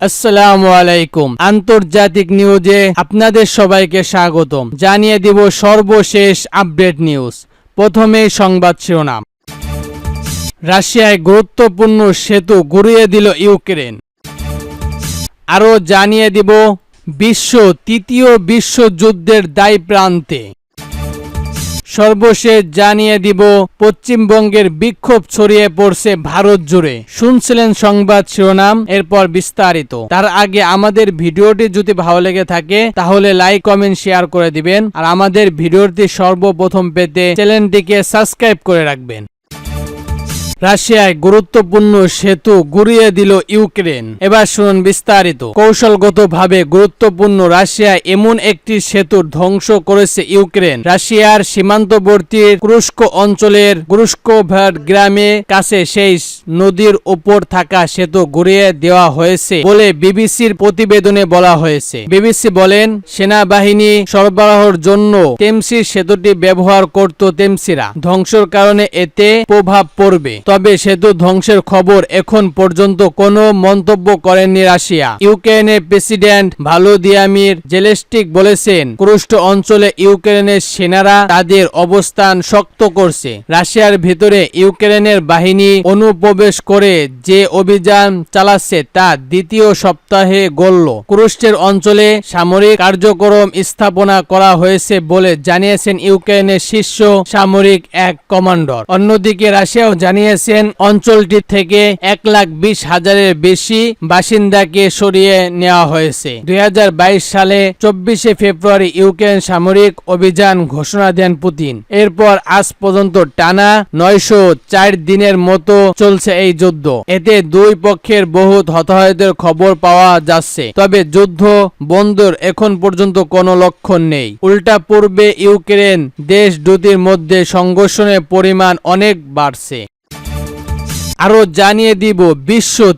আসসালামু আলাইকুম। আন্তর্জাতিক নিউজে আপনাদের সবাইকে স্বাগতম। জানিয়ে দিব সর্বশেষ আপডেট নিউজ। প্রথমেই সংবাদ শিরোনাম। রাশিয়ায় গুরুত্বপূর্ণ সেতু গুঁড়িয়ে দিল ইউক্রেন। আরও জানিয়ে দিব তৃতীয় বিশ্বযুদ্ধের দায় প্রান্তে। সর্বশেষ জানিয়ে দিব পশ্চিমবঙ্গের বিক্ষোভ ছড়িয়ে পড়ছে ভারত জুড়ে। শুনছিলেন সংবাদ শিরোনাম, এরপর বিস্তারিত। তার আগে আমাদের ভিডিওটি যদি ভালো লেগে থাকে তাহলে লাইক কমেন্ট শেয়ার করে দিবেন, আর আমাদের ভিডিওটি সর্বপ্রথম পেতে চ্যানেলটিকে সাবস্ক্রাইব করে রাখবেন। রাশিয়ায় গুরুত্বপূর্ণ সেতু গুঁড়িয়ে দিল ইউক্রেন। এবার শুনুন বিস্তারিত। কৌশলগতভাবে গুরুত্বপূর্ণ রাশিয়া এমন একটি সেতু ধ্বংস করেছে ইউক্রেন। রাশিয়ার সীমান্তবর্তী কুরস্ক অঞ্চলের কুরস্কোভাড গ্রামের কাছে সেই নদীর উপর থাকা সেতু গুঁড়িয়ে দেওয়া হয়েছে বলে বিবিসির প্রতিবেদনে বলা হয়েছে। বিবিসি বলেন, সেনাবাহিনী সরবরাহের জন্য তেমসি সেতুটি ব্যবহার করত তেমসিরা। ধ্বংসের কারণে এতে প্রভাব পড়বে, তবে সেতু ধ্বংসের খবর এখন পর্যন্ত কোনো মন্তব্য করেননি রাশিয়া। ইউক্রেনের প্রেসিডেন্ট ভলোদিমির জেলেনস্কি বলেছেন, কুরস্ক অঞ্চলে ইউক্রেনের সেনারা তাদের অবস্থান শক্ত করছে। রাশিয়ার ভিতরে ইউক্রেনের বাহিনী অনুপ্রবেশ করে যে অভিযান চালাচ্ছে তা দ্বিতীয় সপ্তাহে গড়ল। কুরস্কের অঞ্চলে সামরিক কার্যক্রম স্থাপনা করা হয়েছে বলে জানিয়েছেন ইউক্রেনের শীর্ষ সামরিক এক কমান্ডার। অন্যদিকে রাশিয়াও জানিয়েছে অঞ্চলটি থেকে 1,20,000-এর বেশি বাসিন্দাকে সরিয়ে নেওয়া হয়েছে। 2022 সালে 24 ফেব্রুয়ারি ইউক্রেন সামরিক অভিযান ঘোষণা দেন পুতিন। এরপর আজ পর্যন্ত টানা 904 দিনের মতো চলছে এই যুদ্ধ। এতে দুই পক্ষের বহুত হতাহতের খবর পাওয়া যাচ্ছে, তবে যুদ্ধ বন্ধের এখন পর্যন্ত কোনো লক্ষণ নেই। উল্টা পূর্বে ইউক্রেন দেশ দুটির মধ্যে সংঘর্ষের পরিমাণ অনেক বাড়ছে। আরো জানিয়ে দিব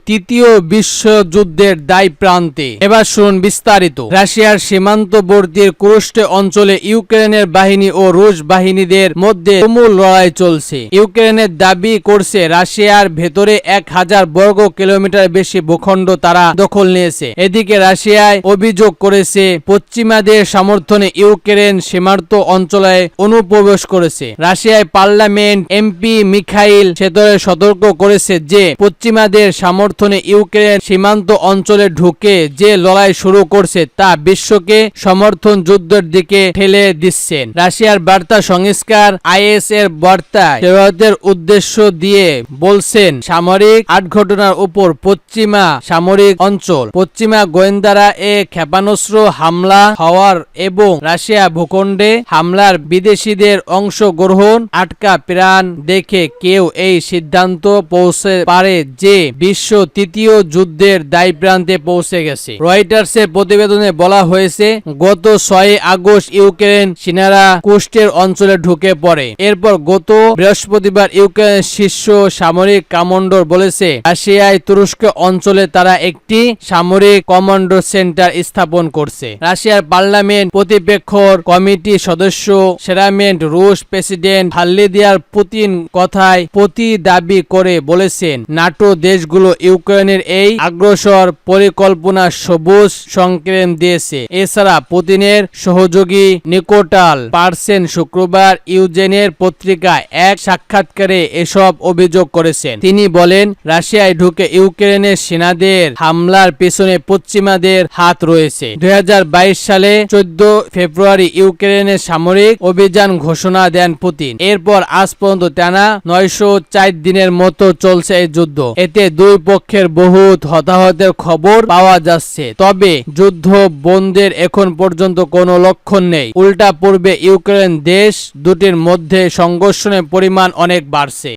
তৃতীয় বিশ্বযুদ্ধের দায় প্রান্তে। এবার শুনুন বিস্তারিত। রাশিয়ার সীমান্তবর্তী কুরস্ক অঞ্চলে ইউক্রেনের বাহিনী ও রুশ বাহিনীদের মধ্যে তুমুল লড়াই চলছে। ইউক্রেনের দাবি করছে রাশিয়ার ভেতরে 1000 বর্গ কিলোমিটার বেশি ভূখণ্ড তারা দখল নিয়েছে। এদিকে রাশিয়ায় অভিযোগ করেছে পশ্চিমাদের সমর্থনে ইউক্রেন সীমান্ত অঞ্চলে অনুপ্রবেশ করেছে। রাশিয়ায় পার্লামেন্ট এমপি মিখাইল সেদরে সতর্ক করেছে যে পশ্চিমাদের সমর্থনে ইউক্রেন সীমান্ত অঞ্চলে ঢুকে যে লড়াই শুরু করছে তা বিশ্বকে সমর্থন যুদ্ধের দিকে ঠেলে দিচ্ছেন। রাশিয়ার বার্তা সংস্কার আইএস এর বার্তা ভারতের উদ্দেশ্য দিয়ে বলছেন, সামরিক ঘটনার উপর পশ্চিমা সামরিক অঞ্চল পশ্চিমা গোয়েন্দারা ক্ষেপণাস্ত্র হামলা হওয়ার এবং রাশিয়া ভূখণ্ডে হামলার বিদেশিদের অংশগ্রহণ আটকা প্রাণ দেখে কেউ এই সিদ্ধান্ত পৌঁছে পারে যে বিশ্ব তৃতীয় যুদ্ধের দায়প্রান্তে পৌঁছে গেছে। রয়টার্সের প্রতিবেদনে বলা হয়েছে, গত 6 আগস্ট ইউক্রেন সেনারা কুরস্কের অঞ্চলে ঢুকে পড়ে। এরপর গত বৃহস্পতিবার ইউক্রেনের শীর্ষ সামরিক কমান্ডার বলেছে রাশিয়ায় তুরস্ক অঞ্চলে তারা একটি সামরিক কমান্ডো সেন্টার স্থাপন করছে। রাশিয়ার পার্লামেন্ট প্রতিপক্ষর কমিটি সদস্য সেরামেন্ট রুশ প্রেসিডেন্ট ভ্লাদিমির পুতিন কথায় প্রতি দাবি করে বলেছেন, নাটো দেশগুলো ইউক্রেনের এই আগ্রাসর পরিকল্পনা সবুজ সংকেত দিয়েছে। এছাড়া পুতিনের সহযোগী নিকোলাস পারসেন শুক্রবার ইউজেনের পত্রিকায় এক সাক্ষাৎকারে এসব অভিযোগ করেছেন। তিনি বলেন, রাশিয়ায় ঢুকে ইউক্রেনের সেনাদের হামলার পেছনে পশ্চিমাদের হাত রয়েছে। 2022 সালে 14 ফেব্রুয়ারি ইউক্রেনের সামরিক অভিযান ঘোষণা দেন পুতিন। এরপর আজ পর্যন্ত টানা 904 দিনের মতো চলছে এই যুদ্ধ। এতে দুই পক্ষের বহুত হতাহতের খবর পাওয়া যাচ্ছে, তবে যুদ্ধ বন্ধের এখন পর্যন্ত কোনো লক্ষণ নেই। উল্টা পূর্বে ইউক্রেন দেশ দুটির মধ্যে সংঘর্ষের পরিমাণ অনেক বাড়ছে।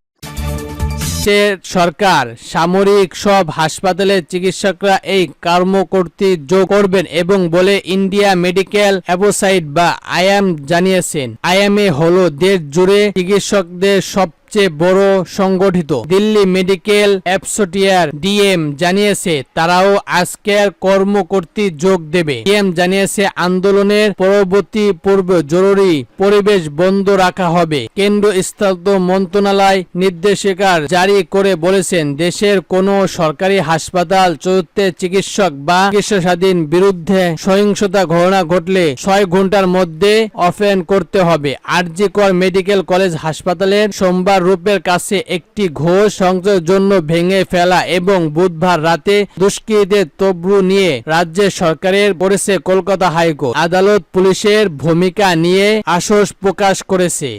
সরকার সামরিক সব হাসপাতালের চিকিৎসকরা এই কর্মকর্তী যোগ করবেন এবং বলে ইন্ডিয়া মেডিকেল অ্যাসোসিয়েশন বা আইএম জানিয়েছেন। আইএমএ হলো দেশ জুড়ে চিকিৎসকদের সব সবচেয়ে বড় সংগঠিত। দিল্লি মেডিকেল অ্যাসোসিয়েশন ডিএম জানিয়েছে তারাও আজকের কর্মকর্তী যোগ দেবে। ডিএম জানিয়েছে আন্দোলনের পরবর্তী পূর্বে জরুরি পরিবেশ বন্ধ রাখা হবে। কেন্দ্রীয় স্বাস্থ্য মন্ত্রণালয় নির্দেশিকা জারি করে বলেছেন দেশের কোনো সরকারি হাসপাতাল চতুর্থ চিকিৎসক বা চিকিৎসাধীন বিরুদ্ধে সহিংসতা ঘটনা ঘটলে 6 ঘন্টার মধ্যে ওপেন করতে হবে। আরজি কর মেডিকেল কলেজ হাসপাতালের সোমবার রূপের কাছে একটি ঘোষ সংযোগের জন্য ভেঙে ফেলা এবং বুধবার রাতে দুষ্কৃতীদের তবরু নিয়ে রাজ্য সরকারের করেছে কলকাতা হাইকোর্ট আদালত পুলিশের ভূমিকা নিয়ে আশঙ্কা প্রকাশ করেছে।